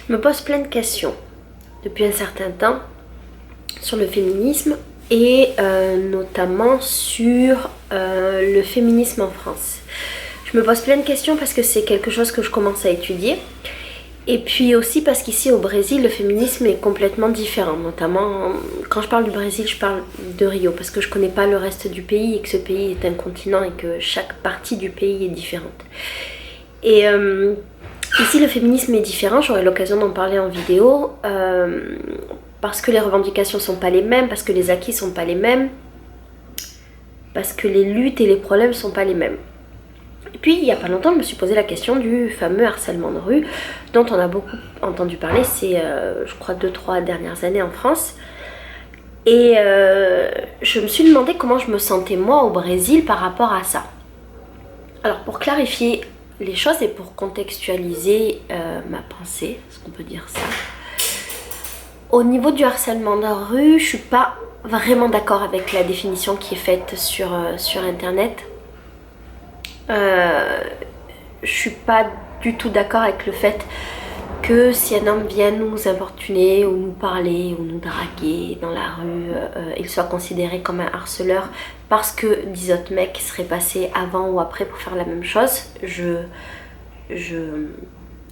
Je me pose plein de questions depuis un certain temps sur le féminisme et notamment sur le féminisme en France. Je me pose plein de questions parce que c'est quelque chose que je commence à étudier. Et puis aussi parce qu'ici au Brésil, le féminisme est complètement différent. Notamment, quand je parle du Brésil, je parle de Rio. Parce que je connais pas le reste du pays et que ce pays est un continent et que chaque partie du pays est différente. Et ici, le féminisme est différent. J'aurai l'occasion d'en parler en vidéo. Parce que les revendications sont pas les mêmes, parce que les acquis sont pas les mêmes. Parce que les luttes et les problèmes sont pas les mêmes. Et puis, il n'y a pas longtemps, je me suis posé la question du fameux harcèlement de rue, dont on a beaucoup entendu parler ces, je crois, 2-3 dernières années en France. Et je me suis demandé comment je me sentais moi au Brésil par rapport à ça. Alors, pour clarifier les choses et pour contextualiser ma pensée, est-ce qu'on peut dire ça? Au niveau du harcèlement de rue, je suis pas vraiment d'accord avec la définition qui est faite sur Internet. Je suis pas du tout d'accord avec le fait que si un homme vient nous importuner ou nous parler ou nous draguer dans la rue, il soit considéré comme un harceleur parce que 10 autres mecs seraient passés avant ou après pour faire la même chose. Je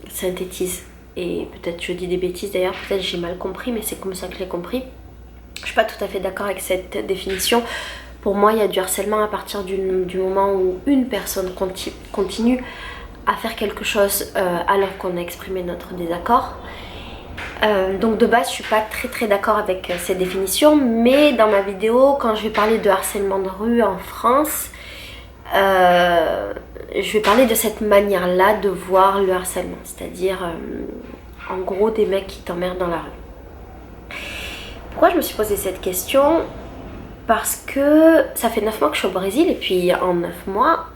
synthétise et peut-être je dis des bêtises d'ailleurs, peut-être j'ai mal compris, mais c'est comme ça que je l'ai compris. Je suis pas tout à fait d'accord avec cette définition. Pour moi, il y a du harcèlement à partir du moment où une personne continue à faire quelque chose alors qu'on a exprimé notre désaccord. Donc de base, je suis pas très d'accord avec cette définition, mais dans ma vidéo, quand je vais parler de harcèlement de rue en France, je vais parler de cette manière-là de voir le harcèlement, c'est-à-dire en gros des mecs qui t'emmerdent dans la rue. Pourquoi je me suis posé cette question ? Parce que ça fait 9 mois que je suis au Brésil et puis en 9 mois,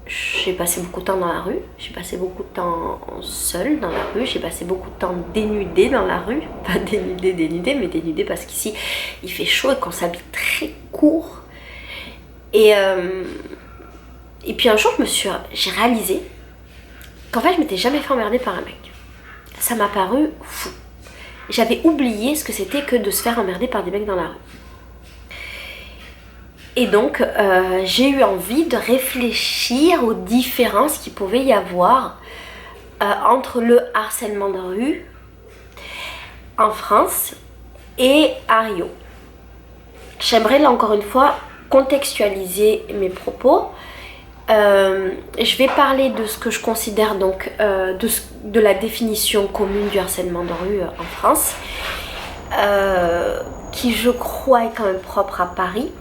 j'ai passé beaucoup de temps dans la rue. J'ai passé beaucoup de temps seule dans la rue. J'ai passé beaucoup de temps dénudée dans la rue. Pas dénudée, mais dénudée parce qu'ici, il fait chaud et qu'on s'habille très court. Et puis un jour, j'ai réalisé qu'en fait, je m'étais jamais fait emmerder par un mec. Ça m'a paru fou. J'avais oublié ce que c'était que de se faire emmerder par des mecs dans la rue. Et donc, j'ai eu envie de réfléchir aux différences qu'il pouvait y avoir entre le harcèlement de rue en France et à Rio. J'aimerais là encore une fois contextualiser mes propos. Je vais parler de ce que je considère donc de la définition commune du harcèlement de rue en France, qui je crois est quand même propre à Paris.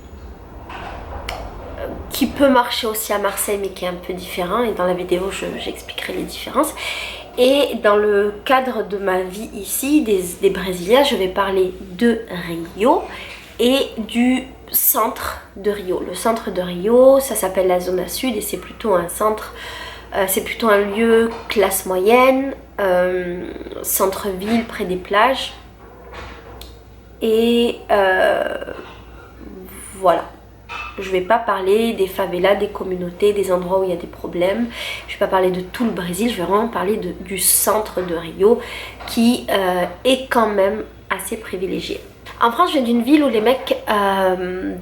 Qui peut marcher aussi à Marseille mais qui est un peu différent, et dans la vidéo j'expliquerai les différences. Et dans le cadre de ma vie ici, des Brésiliens, je vais parler de Rio et du centre de Rio. Le centre de Rio, ça s'appelle la zone sud et c'est plutôt un centre, c'est plutôt un lieu classe moyenne, centre-ville près des plages. Et voilà. Je ne vais pas parler des favelas, des communautés, des endroits où il y a des problèmes. Je ne vais pas parler de tout le Brésil, je vais vraiment parler du centre de Rio qui est quand même assez privilégié. En France, je viens d'une ville où les mecs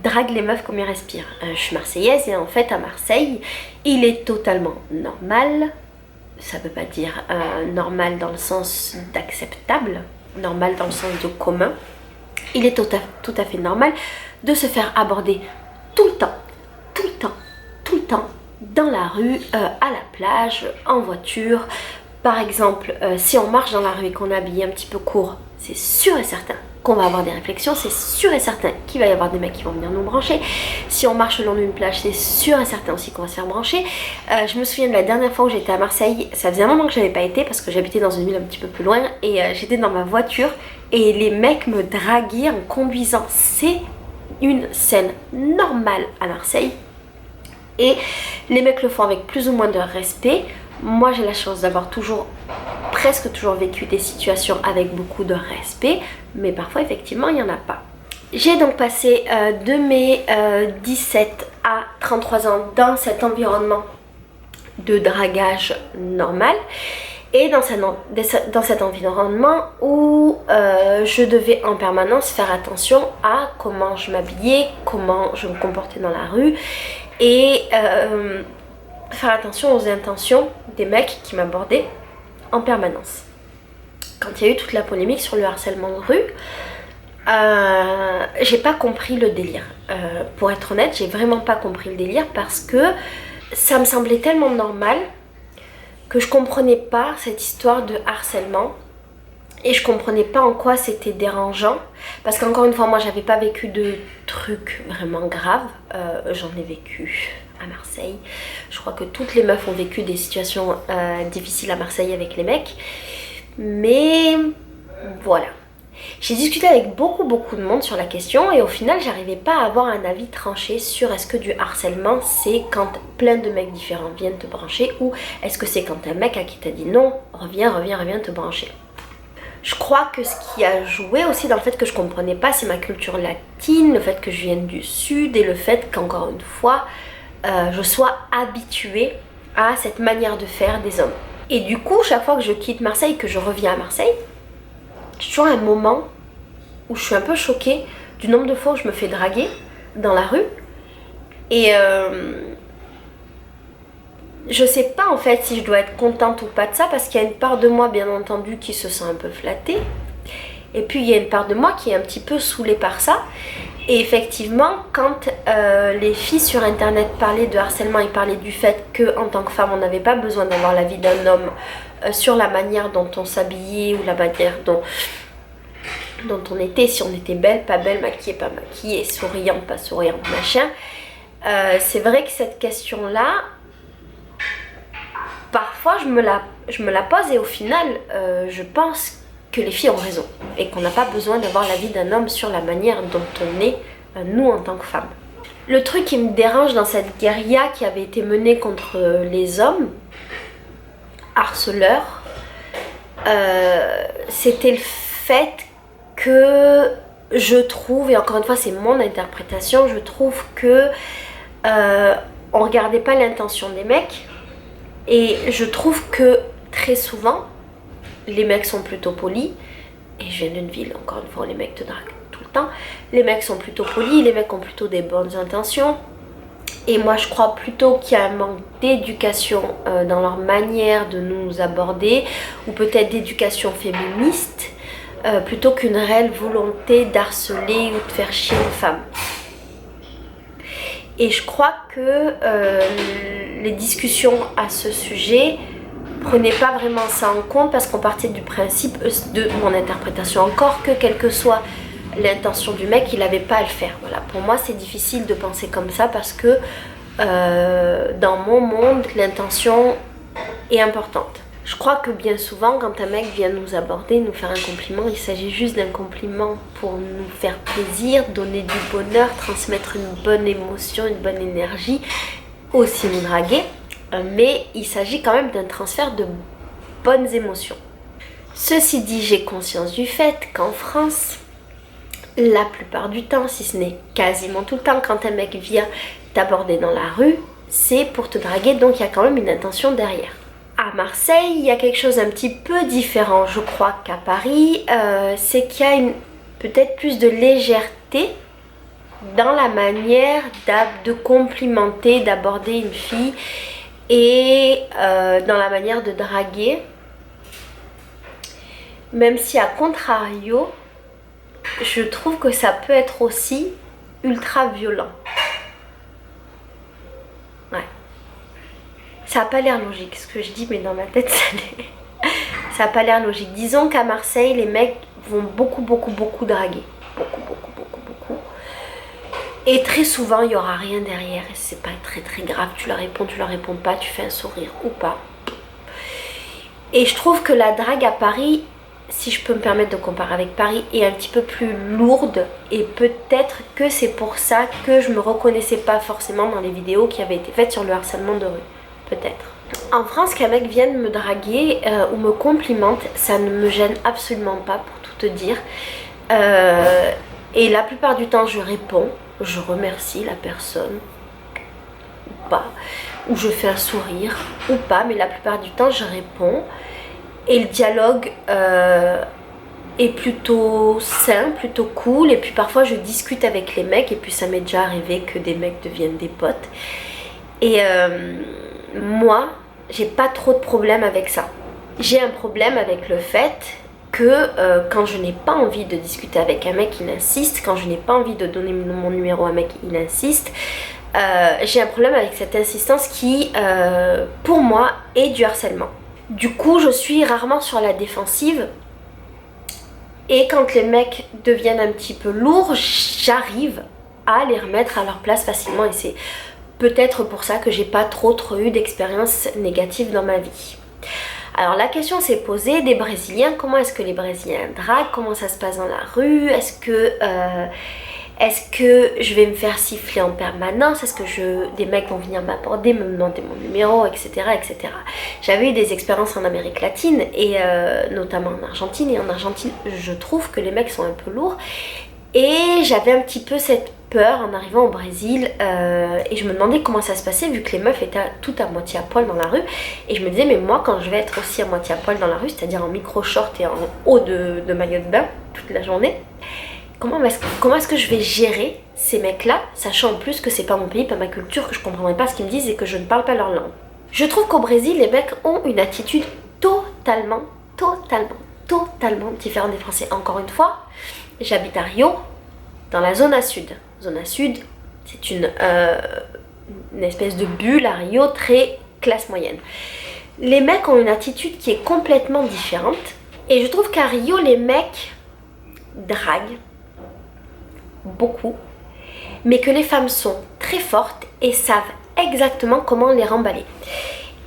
draguent les meufs comme ils respirent. Je suis marseillaise et en fait à Marseille, il est totalement normal, ça ne veut pas dire normal dans le sens d'acceptable, normal dans le sens de commun. Il est tout à fait normal de se faire aborder tout le temps, dans la rue, à la plage, en voiture. Par exemple, si on marche dans la rue et qu'on est habillé un petit peu court, c'est sûr et certain qu'on va avoir des réflexions, c'est sûr et certain qu'il va y avoir des mecs qui vont venir nous brancher. Si on marche le long d'une plage, c'est sûr et certain aussi qu'on va se faire brancher. Je me souviens de la dernière fois où j'étais à Marseille, ça faisait un moment que je n'avais pas été parce que j'habitais dans une ville un petit peu plus loin et j'étais dans ma voiture et les mecs me draguaient en conduisant. C'est une scène normale à Marseille et les mecs le font avec plus ou moins de respect. Moi j'ai la chance d'avoir presque toujours vécu des situations avec beaucoup de respect, mais parfois effectivement il n'y en a pas. J'ai donc passé de mes 17 à 33 ans dans cet environnement de dragage normal Et dans cet environnement où je devais en permanence faire attention à comment je m'habillais, comment je me comportais dans la rue et faire attention aux intentions des mecs qui m'abordaient en permanence. Quand il y a eu toute la polémique sur le harcèlement de rue, j'ai pas compris le délire. Pour être honnête, j'ai vraiment pas compris le délire parce que ça me semblait tellement normal que je comprenais pas cette histoire de harcèlement et je comprenais pas en quoi c'était dérangeant parce qu'encore une fois, moi j'avais pas vécu de trucs vraiment graves. J'en ai vécu à Marseille. Je crois que toutes les meufs ont vécu des situations difficiles à Marseille avec les mecs, mais voilà. J'ai discuté avec beaucoup de monde sur la question et au final j'arrivais pas à avoir un avis tranché sur est-ce que du harcèlement c'est quand plein de mecs différents viennent te brancher ou est-ce que c'est quand un mec à qui t'as dit non, reviens te brancher. Je crois que ce qui a joué aussi dans le fait que je comprenais pas c'est ma culture latine, le fait que je vienne du sud et le fait qu'encore une fois je sois habituée à cette manière de faire des hommes. Et du coup chaque fois que je quitte Marseille, que je reviens à Marseille, j'ai toujours un moment où je suis un peu choquée du nombre de fois où je me fais draguer dans la rue. Et je sais pas en fait si je dois être contente ou pas de ça parce qu'il y a une part de moi bien entendu qui se sent un peu flattée. Et puis il y a une part de moi qui est un petit peu saoulée par ça. Et effectivement, quand les filles sur internet parlaient de harcèlement et parlaient du fait qu'en tant que femme on n'avait pas besoin d'avoir l'avis d'un homme sur la manière dont on s'habillait ou la manière dont on était, si on était belle, pas belle, maquillée, pas maquillée, souriante, pas souriante, machin. C'est vrai que cette question-là, parfois je me la pose et au final, je pense que les filles ont raison et qu'on n'a pas besoin d'avoir l'avis d'un homme sur la manière dont on est, nous en tant que femmes. Le truc qui me dérange dans cette guérilla qui avait été menée contre les hommes harceleurs, c'était le fait que je trouve, et encore une fois c'est mon interprétation, je trouve que on regardait pas l'intention des mecs et je trouve que très souvent les mecs sont plutôt polis et je viens d'une ville encore une fois où les mecs te draguent tout le temps, les mecs sont plutôt polis, les mecs ont plutôt des bonnes intentions. Et moi je crois plutôt qu'il y a un manque d'éducation dans leur manière de nous aborder ou peut-être d'éducation féministe plutôt qu'une réelle volonté d'harceler ou de faire chier une femme. Et je crois que les discussions à ce sujet prenaient pas vraiment ça en compte parce qu'on partait du principe de mon interprétation encore que quelle que soit l'intention du mec, il n'avait pas à le faire. Voilà. Pour moi, c'est difficile de penser comme ça parce que dans mon monde, l'intention est importante. Je crois que bien souvent, quand un mec vient nous aborder, nous faire un compliment, il s'agit juste d'un compliment pour nous faire plaisir, donner du bonheur, transmettre une bonne émotion, une bonne énergie, aussi nous draguer. Mais il s'agit quand même d'un transfert de bonnes émotions. Ceci dit, j'ai conscience du fait qu'en France, la plupart du temps, si ce n'est quasiment tout le temps, quand un mec vient t'aborder dans la rue, c'est pour te draguer, donc il y a quand même une intention derrière. À Marseille, il y a quelque chose un petit peu différent, je crois, qu'à Paris, c'est qu'il y a peut-être plus de légèreté dans la manière de complimenter, d'aborder une fille et dans la manière de draguer, même si à contrario, je trouve que ça peut être aussi ultra violent. Ouais. Ça n'a pas l'air logique ce que je dis, mais dans ma tête ça l'est. Ça n'a pas l'air logique. Disons qu'à Marseille, les mecs vont beaucoup draguer. Beaucoup. Et très souvent, il n'y aura rien derrière. Et c'est pas très grave. Tu leur réponds pas, tu fais un sourire ou pas. Et je trouve que la drague à Paris, si je peux me permettre de comparer avec Paris, est un petit peu plus lourde et peut-être que c'est pour ça que je me reconnaissais pas forcément dans les vidéos qui avaient été faites sur le harcèlement de rue, peut-être. En France, qu'un mec vienne me draguer ou me complimente, ça ne me gêne absolument pas pour tout te dire. Et la plupart du temps je réponds, je remercie la personne ou pas, ou je fais un sourire ou pas, mais la plupart du temps je réponds. Et le dialogue est plutôt sain, plutôt cool. Et puis parfois je discute avec les mecs et puis ça m'est déjà arrivé que des mecs deviennent des potes. Et moi, j'ai pas trop de problème avec ça. J'ai un problème avec le fait que quand je n'ai pas envie de discuter avec un mec, il insiste. Quand je n'ai pas envie de donner mon numéro à un mec, il insiste. J'ai un problème avec cette insistance qui, pour moi, est du harcèlement. Du coup, je suis rarement sur la défensive. Et quand les mecs deviennent un petit peu lourds, j'arrive à les remettre à leur place facilement. Et c'est peut-être pour ça que j'ai pas trop eu d'expériences négatives dans ma vie. Alors la question s'est posée des Brésiliens. Comment est-ce que les Brésiliens draguent? Comment ça se passe dans la rue? Est-ce que je vais me faire siffler en permanence? Est-ce que des mecs vont venir m'aborder, me demander mon numéro, etc. etc. J'avais eu des expériences en Amérique latine, et notamment en Argentine. Et en Argentine, je trouve que les mecs sont un peu lourds. Et j'avais un petit peu cette peur en arrivant au Brésil. Et je me demandais comment ça se passait, vu que les meufs étaient toutes à moitié à poil dans la rue. Et je me disais, mais moi, quand je vais être aussi à moitié à poil dans la rue, c'est-à-dire en micro-short et en haut de maillot de bain toute la journée, comment est-ce que je vais gérer ces mecs-là, sachant en plus que c'est pas mon pays, pas ma culture, que je comprendrai pas ce qu'ils me disent et que je ne parle pas leur langue. Je trouve qu'au Brésil, les mecs ont une attitude totalement différente des Français. Encore une fois, j'habite à Rio, dans la zone sud. Zone sud, c'est une espèce de bulle à Rio, très classe moyenne. Les mecs ont une attitude qui est complètement différente. Et je trouve qu'à Rio, les mecs draguent beaucoup, mais que les femmes sont très fortes et savent exactement comment les remballer.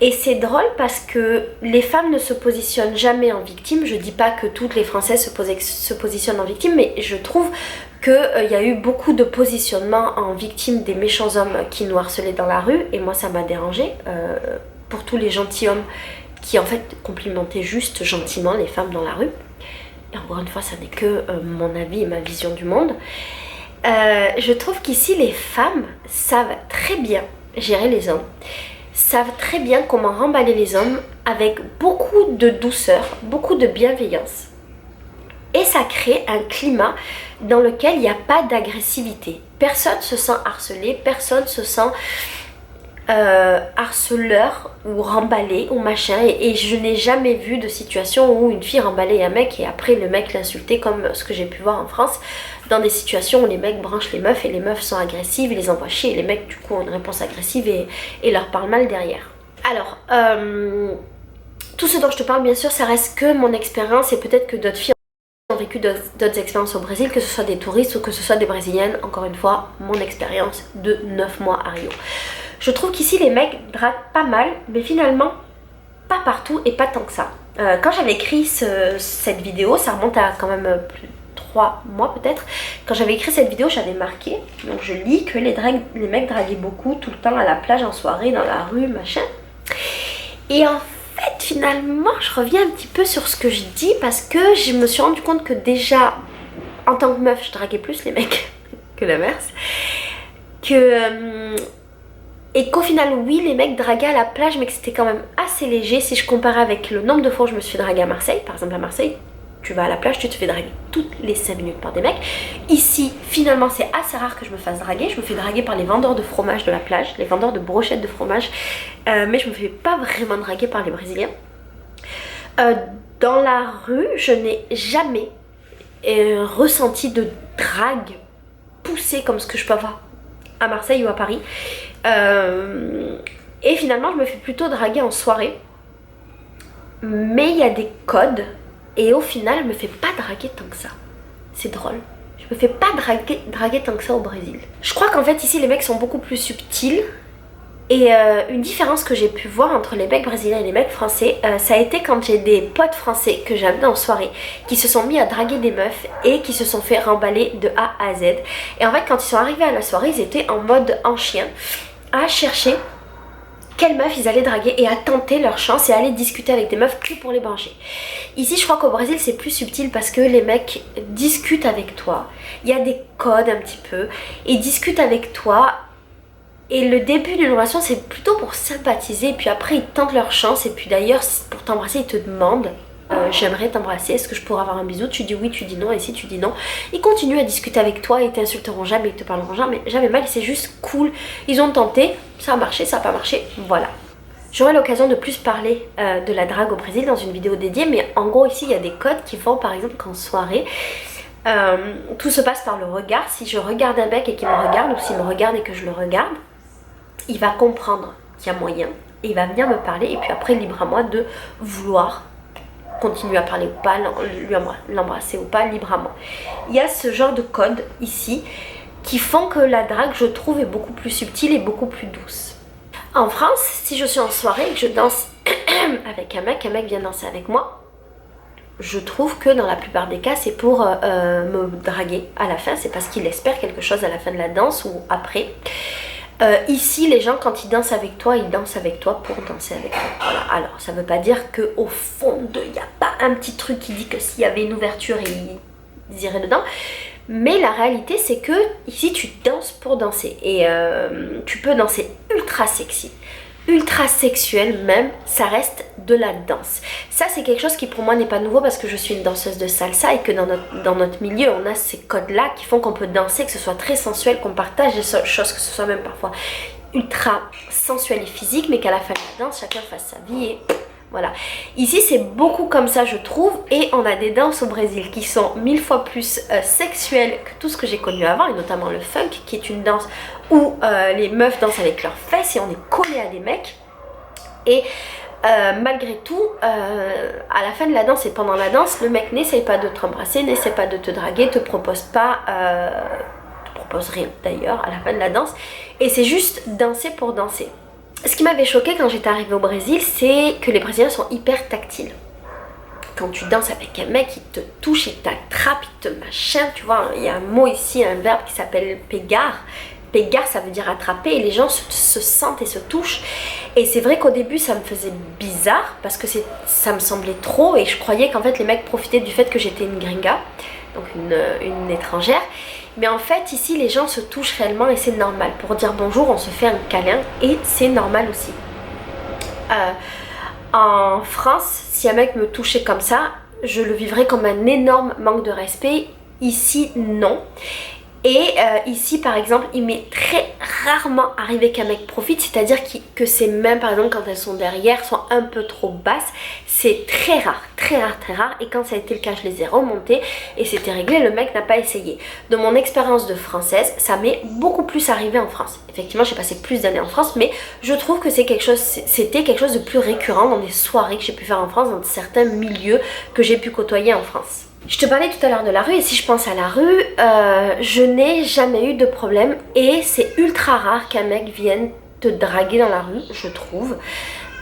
Et c'est drôle parce que les femmes ne se positionnent jamais en victime. Je dis pas que toutes les Françaises se positionnent en victime, mais je trouve qu'il y a eu beaucoup de positionnements en victime des méchants hommes qui nous harcelaient dans la rue, et moi ça m'a dérangée, pour tous les gentilshommes qui en fait complimentaient juste gentiment les femmes dans la rue. Et encore une fois, ça n'est que mon avis et ma vision du monde. Je trouve qu'ici les femmes savent très bien gérer les hommes, savent très bien comment remballer les hommes avec beaucoup de douceur, beaucoup de bienveillance. Et ça crée un climat dans lequel il n'y a pas d'agressivité. Personne se sent harcelé, personne se sent harceleur ou remballé ou machin. Et je n'ai jamais vu de situation où une fille remballait un mec et après le mec l'insultait, comme ce que j'ai pu voir en France, dans des situations où les mecs branchent les meufs et les meufs sont agressives, ils les envoient chier et les mecs du coup ont une réponse agressive et leur parlent mal derrière. Alors, tout ce dont je te parle bien sûr, ça reste que mon expérience, et peut-être que d'autres filles ont vécu d'autres expériences au Brésil, que ce soit des touristes ou que ce soit des Brésiliennes. Encore une fois, mon expérience de 9 mois à Rio. Je trouve qu'ici les mecs draguent pas mal, mais finalement pas partout et pas tant que ça. Quand j'avais écrit cette vidéo, ça remonte à quand même plus de 3 mois peut-être. Quand j'avais écrit cette vidéo, j'avais marqué, donc je lis que les mecs draguaient beaucoup tout le temps à la plage, en soirée, dans la rue, machin. Et en fait, finalement, je reviens un petit peu sur ce que je dis, parce que je me suis rendu compte que déjà, en tant que meuf, je draguais plus les mecs que l'inverse. Et qu'au final, oui, les mecs draguaient à la plage, mais que c'était quand même assez léger si je comparais avec le nombre de fois où je me suis fait draguer à Marseille. Par exemple, à Marseille, tu vas à la plage, tu te fais draguer toutes les 5 minutes par des mecs. Ici, finalement, c'est assez rare que je me fasse draguer. Je me fais draguer par les vendeurs de fromage de la plage, les vendeurs de brochettes de fromage. Mais je me fais pas vraiment draguer par les Brésiliens. Dans la rue, je n'ai jamais ressenti de drague poussée comme ce que je peux avoir à Marseille ou à Paris. Et finalement, je me fais plutôt draguer en soirée. Mais il y a des codes. Et au final, je me fais pas draguer tant que ça. C'est drôle. Je me fais pas draguer tant que ça au Brésil. Je crois qu'en fait, ici, les mecs sont beaucoup plus subtils. Et une différence que j'ai pu voir entre les mecs brésiliens et les mecs français, ça a été quand j'ai des potes français que j'ai amenés en soirée, qui se sont mis à draguer des meufs et qui se sont fait remballer de A à Z. Et en fait, quand ils sont arrivés à la soirée, ils étaient en mode en chien, à chercher quelle meuf ils allaient draguer et à tenter leur chance et à aller discuter avec des meufs que pour les brancher. Ici, je crois qu'au Brésil, c'est plus subtil parce que les mecs discutent avec toi. Il y a des codes un petit peu. Ils discutent avec toi. Et le début d'une relation, c'est plutôt pour sympathiser. Et puis après, ils tentent leur chance. Et puis d'ailleurs, pour t'embrasser, ils te demandent j'aimerais t'embrasser, est-ce que je pourrais avoir un bisou? Tu dis oui, tu dis non, et si tu dis non, ils continuent à discuter avec toi, ils t'insulteront jamais, ils te parleront jamais mal, c'est juste cool, ils ont tenté, ça a marché, ça n'a pas marché, voilà. J'aurai l'occasion de plus parler de la drague au Brésil dans une vidéo dédiée, mais en gros ici il y a des codes qui font par exemple qu'en soirée, tout se passe par le regard. Si je regarde un mec et qu'il me regarde, ou s'il me regarde et que je le regarde, il va comprendre qu'il y a moyen, et il va venir me parler, et puis après libre à moi de vouloir continuer à parler ou pas, l'embrasser ou pas, libre à moi. Il y a ce genre de codes ici qui font que la drague, je trouve, est beaucoup plus subtile et beaucoup plus douce. En France, si je suis en soirée et que je danse avec un mec vient danser avec moi, je trouve que dans la plupart des cas, c'est pour me draguer à la fin, c'est parce qu'il espère quelque chose à la fin de la danse ou après. Ici, les gens, quand ils dansent avec toi, ils dansent avec toi pour danser avec toi. Voilà. Alors, ça ne veut pas dire qu'au fond d'eux, il n'y a pas un petit truc qui dit que s'il y avait une ouverture, ils iraient dedans. Mais la réalité, c'est que ici, tu danses pour danser. Et tu peux danser ultra sexy, ultra sexuel même, ça reste de la danse. Ça, c'est quelque chose qui pour moi n'est pas nouveau parce que je suis une danseuse de salsa et que dans notre milieu, on a ces codes-là qui font qu'on peut danser, que ce soit très sensuel, qu'on partage des choses, que ce soit même parfois ultra sensuel et physique, mais qu'à la fin de la danse, chacun fasse sa vie et voilà. Ici, c'est beaucoup comme ça, je trouve, et on a des danses au Brésil qui sont 1000 fois plus sexuelles que tout ce que j'ai connu avant, et notamment le funk, qui est une danse où les meufs dansent avec leurs fesses et on est collé à des mecs. Et malgré tout, à la fin de la danse et pendant la danse, le mec n'essaye pas de te embrasser, n'essaie pas de te draguer, te propose rien d'ailleurs à la fin de la danse, et c'est juste danser pour danser. Ce qui m'avait choqué quand j'étais arrivée au Brésil, c'est que les Brésiliens sont hyper tactiles. Quand tu danses avec un mec, il te touche, il t'attrape, il te machin, tu vois, il y a un mot ici, un verbe qui s'appelle pegar. Pegar, ça veut dire attraper, et les gens se sentent et se touchent. Et c'est vrai qu'au début, ça me faisait bizarre, parce que ça me semblait trop, et je croyais qu'en fait, les mecs profitaient du fait que j'étais une gringa, donc une étrangère. Mais en fait, ici, les gens se touchent réellement et c'est normal. Pour dire bonjour, on se fait un câlin et c'est normal aussi. En France, si un mec me touchait comme ça, je le vivrais comme un énorme manque de respect. Ici, non. Et ici, par exemple, il m'est très rarement arrivé qu'un mec profite, c'est-à-dire que ses mains, par exemple, quand elles sont derrière, sont un peu trop basses. C'est très rare, très rare, très rare. Et quand ça a été le cas, je les ai remontées et c'était réglé, le mec n'a pas essayé. De mon expérience de française, ça m'est beaucoup plus arrivé en France. Effectivement, j'ai passé plus d'années en France, mais je trouve que c'était quelque chose de plus récurrent dans des soirées que j'ai pu faire en France, dans certains milieux que j'ai pu côtoyer en France. Je te parlais tout à l'heure de la rue, et si je pense à la rue, je n'ai jamais eu de problème et c'est ultra rare qu'un mec vienne te draguer dans la rue, je trouve.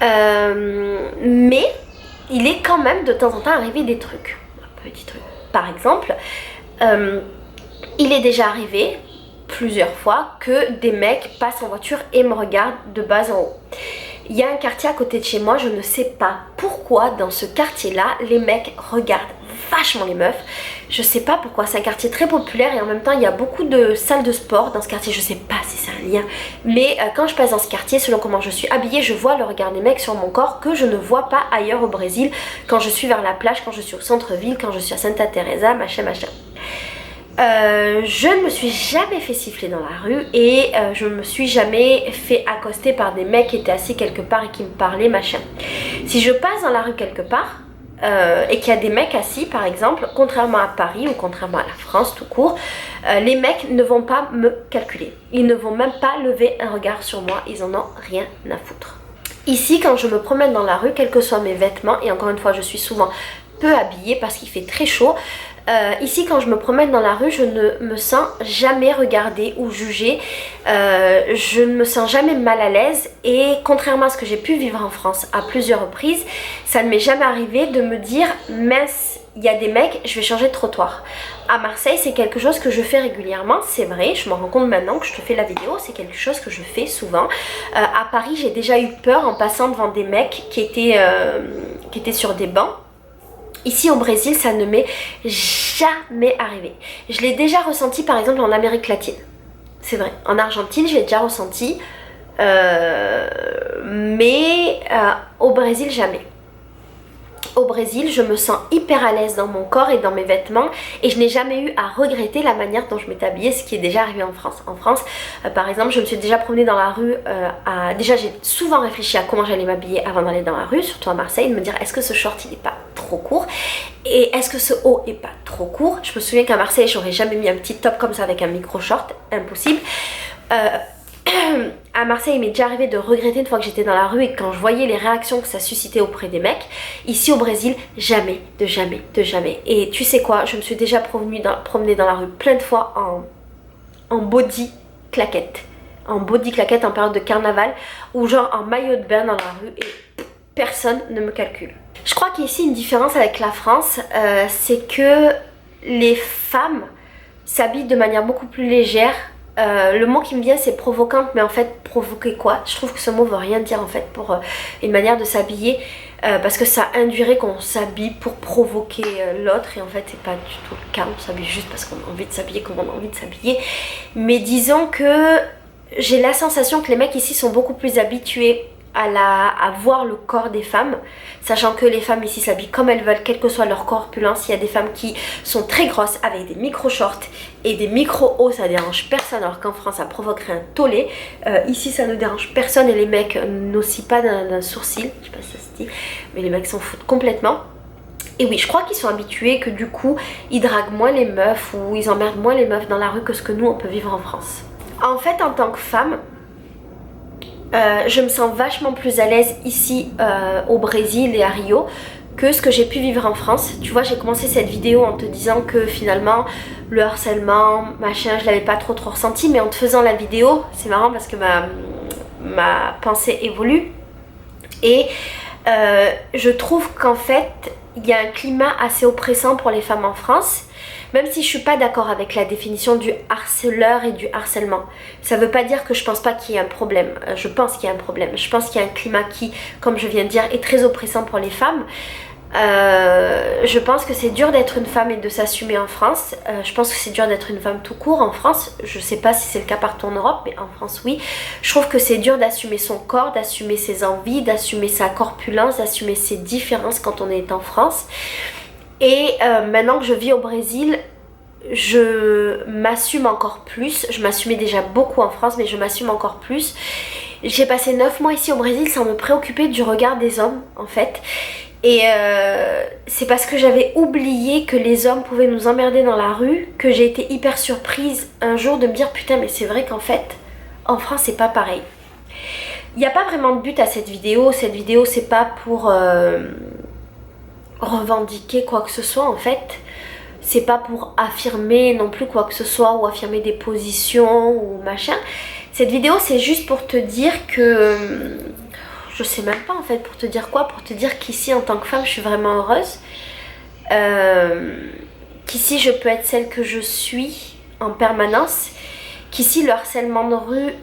Mais il est quand même de temps en temps arrivé des trucs, un petit truc. Par exemple, il est déjà arrivé plusieurs fois que des mecs passent en voiture et me regardent de bas en haut. Il y a un quartier à côté de chez moi, je ne sais pas pourquoi dans ce quartier-là, les mecs regardent vachement les meufs. Je sais pas pourquoi, c'est un quartier très populaire et en même temps il y a beaucoup de salles de sport dans ce quartier, je sais pas si c'est un lien. Mais quand je passe dans ce quartier, selon comment je suis habillée, je vois le regard des mecs sur mon corps que je ne vois pas ailleurs au Brésil, quand je suis vers la plage, quand je suis au centre-ville, quand je suis à Santa Teresa, machin. Je ne me suis jamais fait siffler dans la rue et je ne me suis jamais fait accoster par des mecs qui étaient assis quelque part et qui me parlaient, machin. Si je passe dans la rue quelque part et qu'il y a des mecs assis par exemple, contrairement à Paris ou contrairement à la France tout court, les mecs ne vont pas me calculer. Ils ne vont même pas lever un regard sur moi, ils en ont rien à foutre. Ici, quand je me promène dans la rue, quels que soient mes vêtements, et encore une fois je suis souvent peu habillée parce qu'il fait très chaud, ici quand je me promène dans la rue, je ne me sens jamais regardée ou jugée, je ne me sens jamais mal à l'aise et contrairement à ce que j'ai pu vivre en France à plusieurs reprises, ça ne m'est jamais arrivé de me dire mince, il y a des mecs, je vais changer de trottoir. À Marseille, c'est quelque chose que je fais régulièrement, c'est vrai, je me rends compte maintenant que je te fais la vidéo, c'est quelque chose que je fais souvent. À Paris, j'ai déjà eu peur en passant devant des mecs qui étaient sur des bancs. Ici au Brésil, ça ne m'est jamais arrivé. Je l'ai déjà ressenti par exemple en Amérique latine. C'est vrai, en Argentine, je l'ai déjà ressenti. Mais au Brésil, jamais. au Brésil, je me sens hyper à l'aise dans mon corps et dans mes vêtements et je n'ai jamais eu à regretter la manière dont je m'étais habillée, ce qui est déjà arrivé en France. En France, par exemple, je me suis déjà promenée dans la rue, déjà j'ai souvent réfléchi à comment j'allais m'habiller avant d'aller dans la rue, surtout à Marseille, de me dire est-ce que ce short il n'est pas trop court et est-ce que ce haut est pas trop court. Je me souviens qu'à Marseille, j'aurais jamais mis un petit top comme ça avec un micro short, impossible. À Marseille, il m'est déjà arrivé de regretter une fois que j'étais dans la rue et quand je voyais les réactions que ça suscitait auprès des mecs. Ici au Brésil, jamais, de jamais, de jamais. Et tu sais quoi, je me suis déjà promenée dans la rue plein de fois en body claquette. En body claquette en période de carnaval ou genre en maillot de bain dans la rue et personne ne me calcule. Je crois qu'il y a ici une différence avec la France, c'est que les femmes s'habillent de manière beaucoup plus légère. Le mot qui me vient c'est provocante, mais en fait provoquer quoi? Je trouve que ce mot veut rien dire en fait pour une manière de s'habiller, parce que ça induirait qu'on s'habille pour provoquer l'autre et en fait c'est pas du tout le cas, on s'habille juste parce qu'on a envie de s'habiller comme on a envie de s'habiller. Mais disons que j'ai la sensation que les mecs ici sont beaucoup plus habitués à voir le corps des femmes, sachant que les femmes ici s'habillent comme elles veulent, quel que soit leur corpulence. Il y a des femmes qui sont très grosses avec des micro-shorts et des micro-hauts, ça dérange personne, alors qu'en France ça provoquerait un tollé. Ici ça ne dérange personne et les mecs n'oscillent pas d'un sourcil, je sais pas si ça se dit, mais les mecs s'en foutent complètement. Et oui, je crois qu'ils sont habitués, que du coup ils draguent moins les meufs ou ils emmerdent moins les meufs dans la rue que ce que nous on peut vivre en France. En fait, en tant que femme, je me sens vachement plus à l'aise ici au Brésil et à Rio que ce que j'ai pu vivre en France. Tu vois, j'ai commencé cette vidéo en te disant que finalement le harcèlement, machin, je l'avais pas trop ressenti, mais en te faisant la vidéo, c'est marrant parce que ma pensée évolue et je trouve qu'en fait il y a un climat assez oppressant pour les femmes en France. Même si je suis pas d'accord avec la définition du harceleur et du harcèlement. Ça veut pas dire que je pense pas qu'il y ait un problème. Je pense qu'il y a un problème. Je pense qu'il y a un climat qui, comme je viens de dire, est très oppressant pour les femmes. Je pense que c'est dur d'être une femme et de s'assumer en France. Je pense que c'est dur d'être une femme tout court en France. Je sais pas si c'est le cas partout en Europe, mais en France oui. Je trouve que c'est dur d'assumer son corps, d'assumer ses envies, d'assumer sa corpulence, d'assumer ses différences quand on est en France. Et maintenant que je vis au Brésil, je m'assume encore plus. Je m'assumais déjà beaucoup en France, mais je m'assume encore plus. J'ai passé 9 mois ici au Brésil sans me préoccuper du regard des hommes en fait. Et c'est parce que j'avais oublié que les hommes pouvaient nous emmerder dans la rue que j'ai été hyper surprise un jour de me dire putain mais c'est vrai qu'en fait en France c'est pas pareil. Il n'y a pas vraiment de but à cette vidéo c'est pas pour revendiquer quoi que ce soit en fait, c'est pas pour affirmer non plus quoi que ce soit ou affirmer des positions ou machin. Cette vidéo c'est juste pour te dire que je sais même pas en fait pour te dire quoi, pour te dire qu'ici en tant que femme je suis vraiment heureuse, qu'ici je peux être celle que je suis en permanence, qu'ici le harcèlement de rue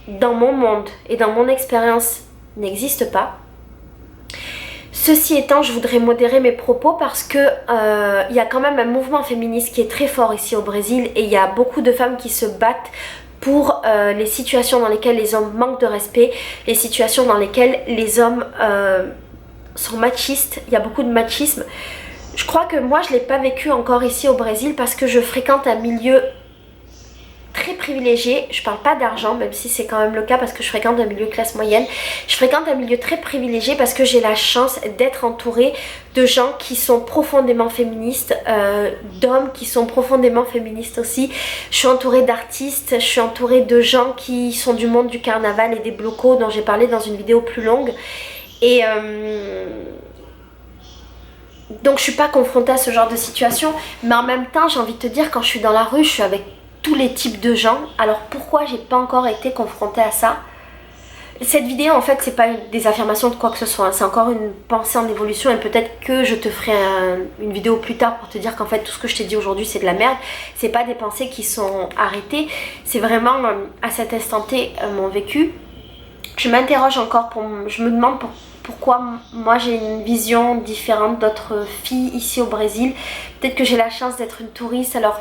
dans mon monde et dans mon expérience n'existe pas. Ceci étant, je voudrais modérer mes propos parce que y a quand même un mouvement féministe qui est très fort ici au Brésil et il y a beaucoup de femmes qui se battent pour les situations dans lesquelles les hommes manquent de respect, les situations dans lesquelles les hommes sont machistes, il y a beaucoup de machisme. Je crois que moi je ne l'ai pas vécu encore ici au Brésil parce que je fréquente un milieu très privilégié. Je parle pas d'argent, même si c'est quand même le cas parce que je fréquente un milieu classe moyenne. Je fréquente un milieu très privilégié parce que j'ai la chance d'être entourée de gens qui sont profondément féministes, d'hommes qui sont profondément féministes aussi. Je suis entourée d'artistes, je suis entourée de gens qui sont du monde du carnaval et des blocos dont j'ai parlé dans une vidéo plus longue. Et donc je suis pas confrontée à ce genre de situation, mais en même temps j'ai envie de te dire, quand je suis dans la rue, je suis avec tous les types de gens. Alors pourquoi j'ai pas encore été confrontée à ça? Cette vidéo en fait c'est pas des affirmations de quoi que ce soit, hein. C'est encore une pensée en évolution et peut-être que je te ferai une vidéo plus tard pour te dire qu'en fait tout ce que je t'ai dit aujourd'hui c'est de la merde. C'est pas des pensées qui sont arrêtées, c'est vraiment à cet instant T mon vécu. Je m'interroge encore, je me demande pourquoi moi j'ai une vision différente d'autres filles ici au Brésil. Peut-être que j'ai la chance d'être une touriste, alors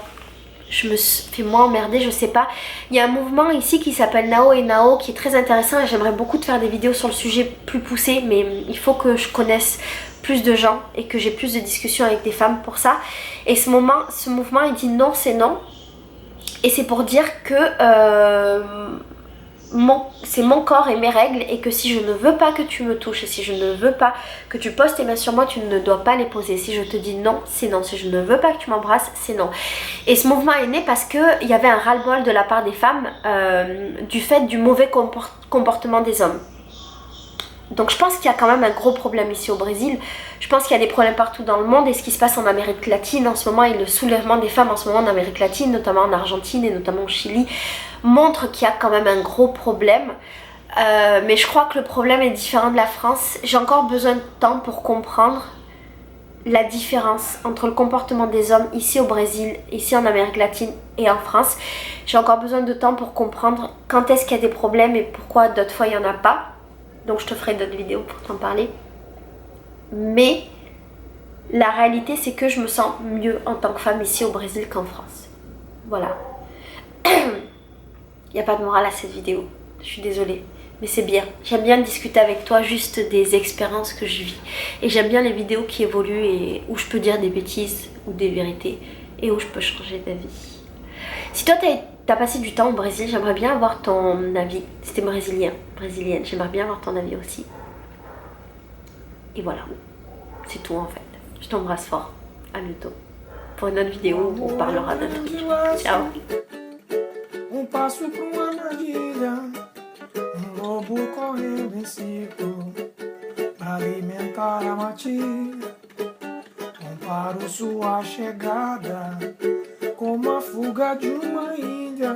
je me fais moins emmerder, je sais pas. Il y a un mouvement ici qui s'appelle Nao et Nao qui est très intéressant et j'aimerais beaucoup te faire des vidéos sur le sujet plus poussées, mais il faut que je connaisse plus de gens et que j'ai plus de discussions avec des femmes pour ça. Et ce mouvement il dit non c'est non. Et c'est pour dire que c'est mon corps et mes règles, et que si je ne veux pas que tu me touches, si je ne veux pas que tu poses tes mains sur moi, tu ne dois pas les poser. Si je te dis non, c'est non. Si je ne veux pas que tu m'embrasses, c'est non. Et ce mouvement est né parce qu'il y avait un ras-le-bol de la part des femmes du fait du mauvais comportement des hommes. Donc je pense qu'il y a quand même un gros problème ici au Brésil. Je pense qu'il y a des problèmes partout dans le monde, et ce qui se passe en Amérique latine en ce moment, et le soulèvement des femmes en ce moment en Amérique latine, notamment en Argentine et notamment au Chili, montre qu'il y a quand même un gros problème. Mais je crois que le problème est différent de la France. J'ai encore besoin de temps pour comprendre la différence entre le comportement des hommes ici au Brésil, ici en Amérique latine et en France. J'ai encore besoin de temps pour comprendre quand est-ce qu'il y a des problèmes et pourquoi d'autres fois il n'y en a pas. Donc je te ferai d'autres vidéos pour t'en parler. Mais la réalité c'est que je me sens mieux en tant que femme ici au Brésil qu'en France. Voilà. Il n'y a pas de morale à cette vidéo. Je suis désolée. Mais c'est bien. J'aime bien discuter avec toi juste des expériences que je vis. Et j'aime bien les vidéos qui évoluent et où je peux dire des bêtises ou des vérités. Et où je peux changer d'avis. Si toi t'as passé du temps au Brésil, j'aimerais bien avoir ton avis. Si t'es brésilienne, j'aimerais bien avoir ton avis aussi. Et voilà. C'est tout en fait. Je t'embrasse fort. À bientôt. Pour une autre vidéo où on parlera d'un truc. Ciao. Passo pra uma armadilha, lobo correndo em círculo pra alimentar a matilha. Comparo sua chegada com a fuga de uma índia.